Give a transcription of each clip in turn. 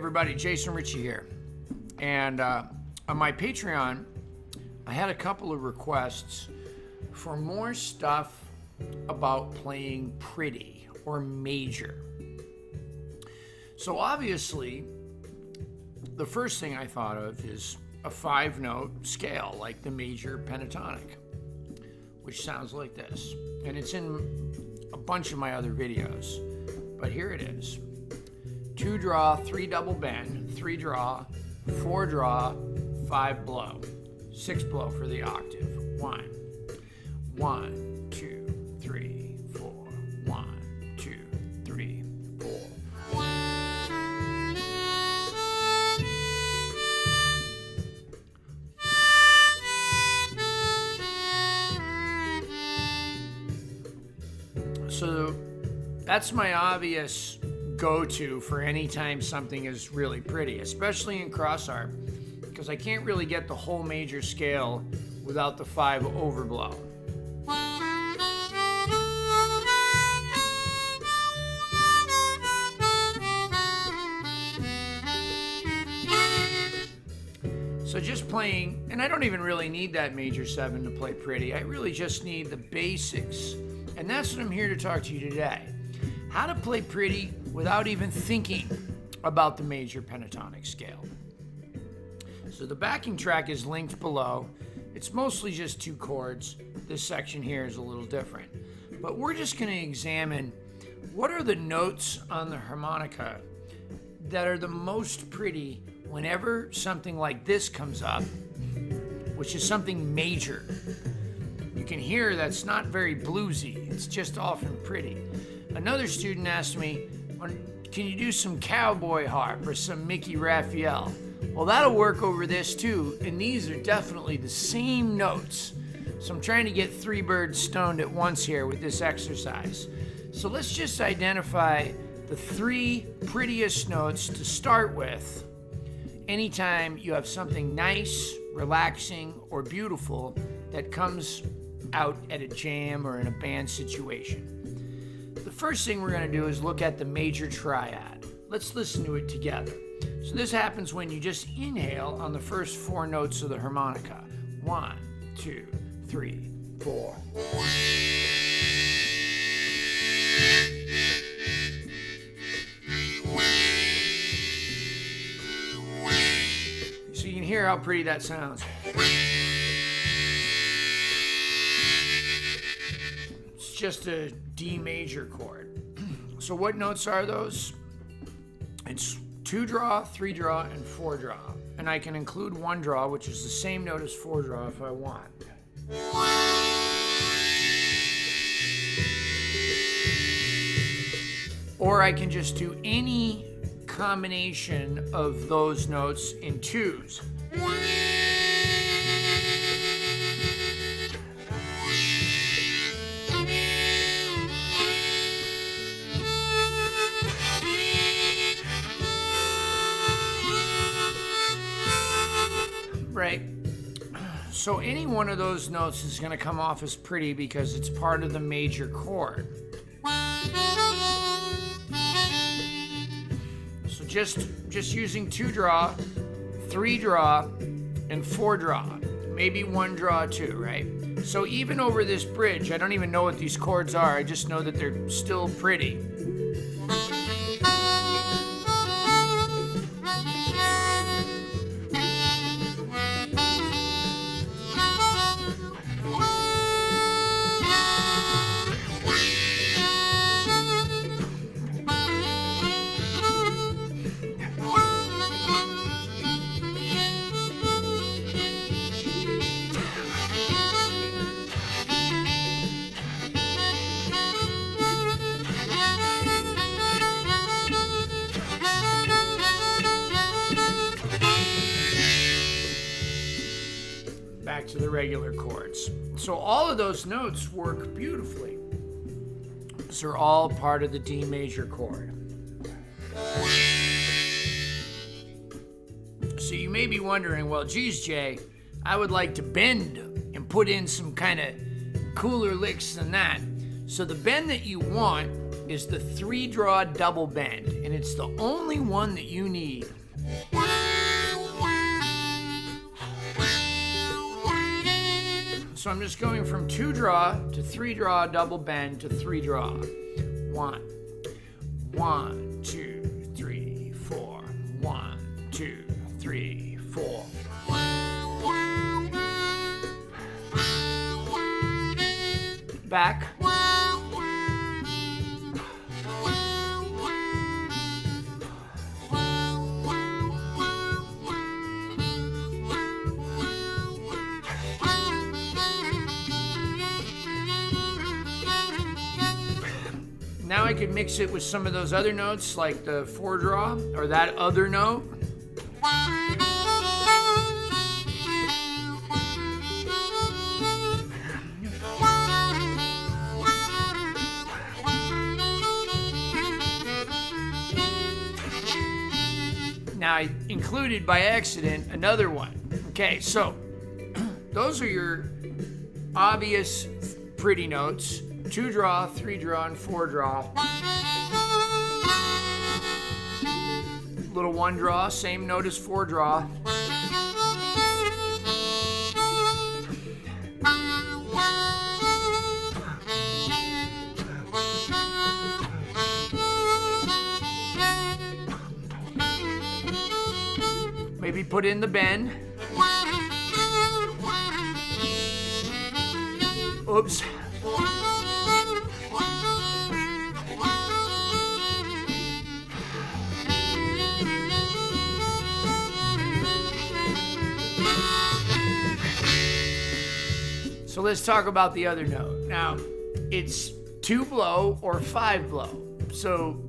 everybody, Jason Ricci here. And on my Patreon, I had a couple of requests for more stuff about playing pretty or major. So obviously, the first thing I thought of is a 5-note scale like the major pentatonic, which sounds like this. And it's in a bunch of my other videos, but here it is. 2 draw, 3 double bend, 3 draw, 4 draw, 5 blow, 6 blow for the octave. 1, 1, 2, 3, 4, 1, 2, 3, 4. So that's my obvious go-to for any time something is really pretty, especially in cross harp, because I can't really get the whole major scale without the 5 overblow. So just playing, and I don't even really need that major 7 to play pretty. I really just need the basics. And that's what I'm here to talk to you today. How to play pretty without even thinking about the major pentatonic scale. So the backing track is linked below. It's mostly just 2 chords. This section here is a little different. But we're just going to examine what are the notes on the harmonica that are the most pretty whenever something like this comes up, which is something major. You can hear that's not very bluesy. It's just often pretty. Another student asked me, can you do some cowboy harp or some Mickey Raphael? Well, that'll work over this too, and these are definitely the same notes. So I'm trying to get 3 birds stoned at once here with this exercise. So let's just identify the 3 prettiest notes to start with anytime you have something nice, relaxing, or beautiful that comes out at a jam or in a band situation. The first thing we're going to do is look at the major triad. Let's listen to it together. So this happens when you just inhale on the first 4 notes of the harmonica. 1, 2, 3, 4. So you can hear how pretty that sounds. Just a D major chord. So what notes are those? It's 2 draw, 3 draw, and 4 draw. And I can include 1 draw, which is the same note as 4 draw if I want. Or I can just do any combination of those notes in 2s. Right. So any one of those notes is going to come off as pretty because it's part of the major chord. So just using 2 draw, 3 draw, and 4 draw. Maybe 1 draw too, right? So even over this bridge, I don't even know what these chords are. I just know that they're still pretty. Back to the regular chords. So all of those notes work beautifully. These are all part of the D major chord. So you may be wondering, well, geez, Jay, I would like to bend and put in some kind of cooler licks than that. So the bend that you want is the 3-draw double bend, and it's the only one that you need. So I'm just going from 2-draw to 3-draw double bend to 3-draw. 1, 1, 2, 3, 4. 1, 2, 3, 4. Back. Now I could mix it with some of those other notes, like the 4-draw or that other note. Now I included by accident another one. Okay, so those are your obvious pretty notes. 2-draw, 3-draw, and 4-draw. Little 1-draw, same note as 4-draw. Maybe put in the bend. Oops. So let's talk about the other note. Now, it's 2-blow or 5-blow. So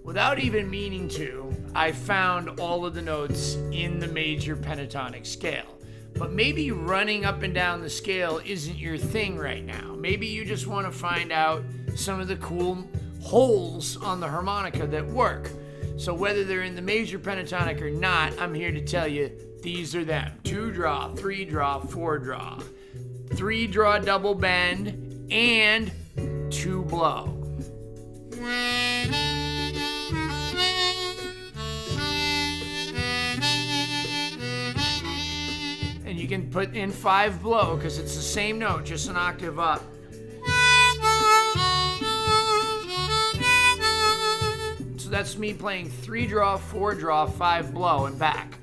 without even meaning to, I found all of the notes in the major pentatonic scale. But maybe running up and down the scale isn't your thing right now. Maybe you just want to find out some of the cool holes on the harmonica that work. So whether they're in the major pentatonic or not, I'm here to tell you these are them. 2-draw, 3-draw, 4-draw. 3-draw double bend, and 2-blow. And you can put in 5-blow because it's the same note, just an octave up. So that's me playing 3-draw, 4-draw, 5-blow, and back.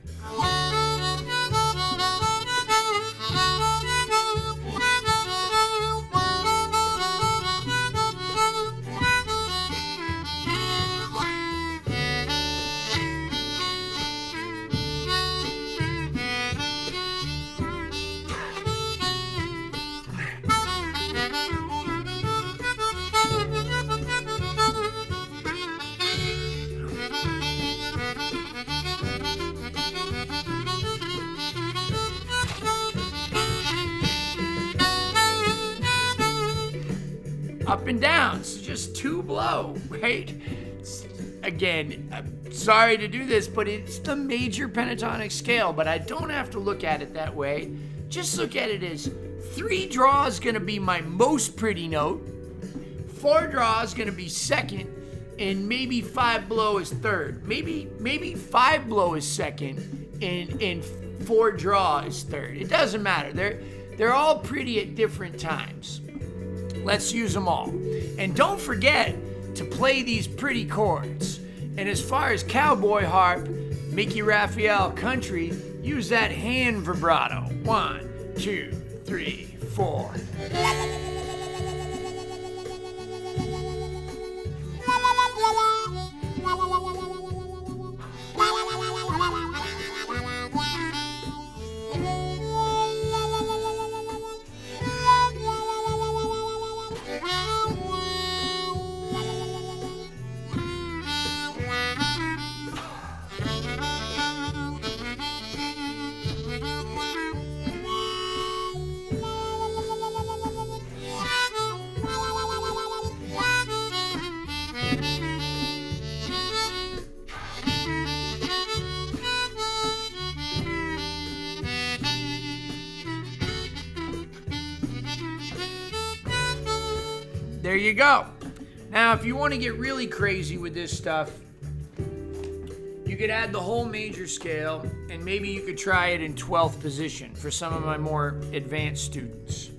Up and down, so just 2-blow, right? Again, I'm sorry to do this, but it's the major pentatonic scale, but I don't have to look at it that way. Just look at it as 3-draw is gonna be my most pretty note, 4-draw is gonna be second, and maybe 5-blow is third. Maybe 5-blow is second, and 4-draw is third. It doesn't matter. They're all pretty at different times. Let's use them all. And don't forget to play these pretty chords. And as far as cowboy harp, Mickey Raphael country, use that hand vibrato. 1, 2, 3, 4. There you go. Now, if you want to get really crazy with this stuff, you could add the whole major scale, and maybe you could try it in 12th position for some of my more advanced students.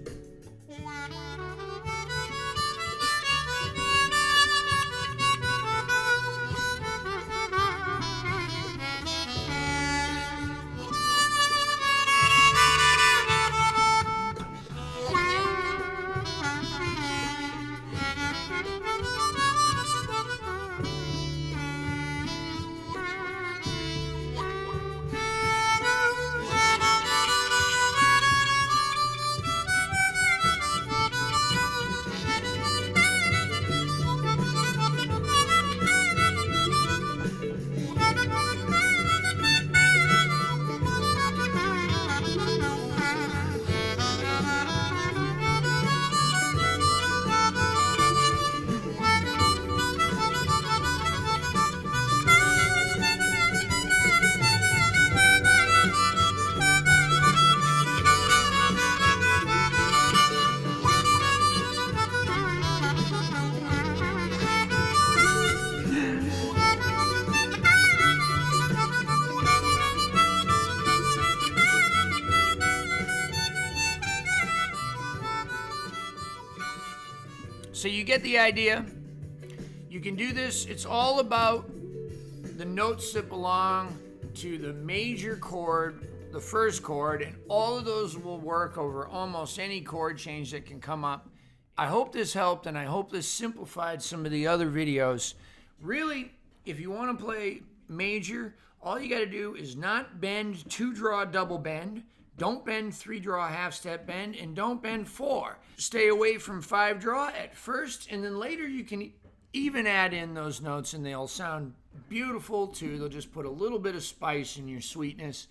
So you get the idea. You can do this. It's all about the notes that belong to the major chord, the first chord, and all of those will work over almost any chord change that can come up. I hope this helped, and I hope this simplified some of the other videos. Really, if you want to play major, all you got to do is not bend 2-draw double bend. Don't bend 3-draw half-step bend, and don't bend 4. Stay away from 5-draw at first, and then later you can even add in those notes, and they'll sound beautiful too. They'll just put a little bit of spice in your sweetness.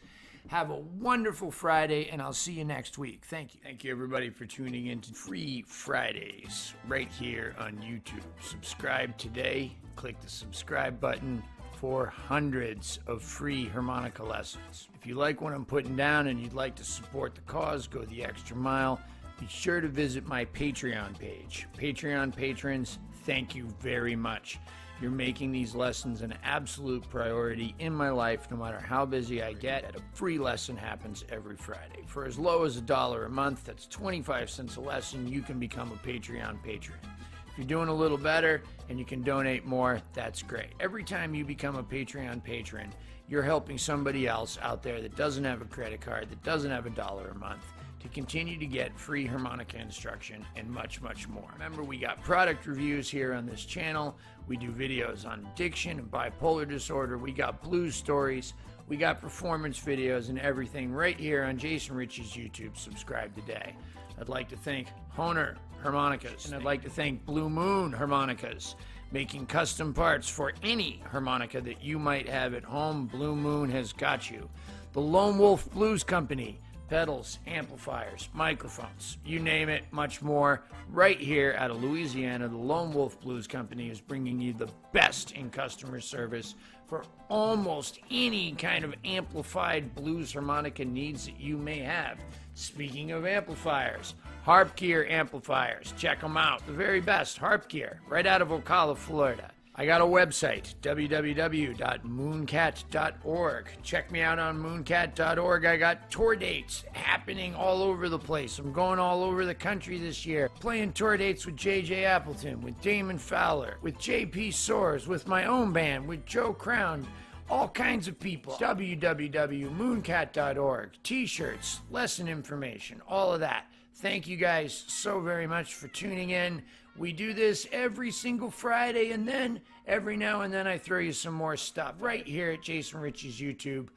Have a wonderful Friday, and I'll see you next week. Thank you. Thank you, everybody, for tuning in to Free Fridays right here on YouTube. Subscribe today. Click the subscribe button for hundreds of free harmonica lessons. If you like what I'm putting down and you'd like to support the cause, go the extra mile, be sure to visit my Patreon page. Patreon patrons, thank you very much. You're making these lessons an absolute priority in my life. No matter how busy I get, a free lesson happens every Friday. For as low as $1 a month, that's 25 cents a lesson, you can become a Patreon patron. If you're doing a little better and you can donate more, that's great. Every time you become a Patreon patron, you're helping somebody else out there that doesn't have a credit card, that doesn't have $1 a month, to continue to get free harmonica instruction and much, much more. Remember, we got product reviews here on this channel. We do videos on addiction and bipolar disorder. We got blues stories. We got performance videos and everything right here on Jason Ricci's YouTube. Subscribe today. I'd like to thank Hohner Harmonicas, and I'd like to thank Blue Moon Harmonicas, making custom parts for any harmonica that you might have at home. Blue Moon has got you. The Lone Wolf Blues Company, pedals, amplifiers, microphones, you name it, much more. Right here out of Louisiana, the Lone Wolf Blues Company is bringing you the best in customer service for almost any kind of amplified blues harmonica needs that you may have. Speaking of amplifiers, Harp gear amplifiers, check them out. The very best Harp gear, right out of Ocala, Florida. I got a website, www.mooncat.org. Check me out on mooncat.org. I got tour dates happening all over the place. I'm going all over the country this year, playing tour dates with J.J. Appleton, with Damon Fowler, with J.P. Soares, with my own band, with Joe Crown, all kinds of people. www.mooncat.org. T-shirts, lesson information, all of that. Thank you guys so very much for tuning in. We do this every single Friday, and then every now and then I throw you some more stuff right here at Jason Ricci's YouTube.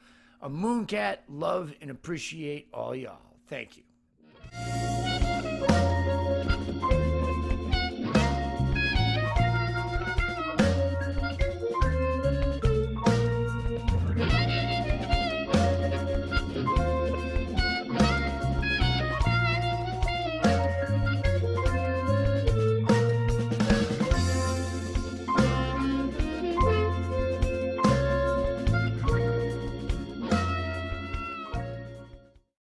A Mooncat, love and appreciate all y'all. Thank you.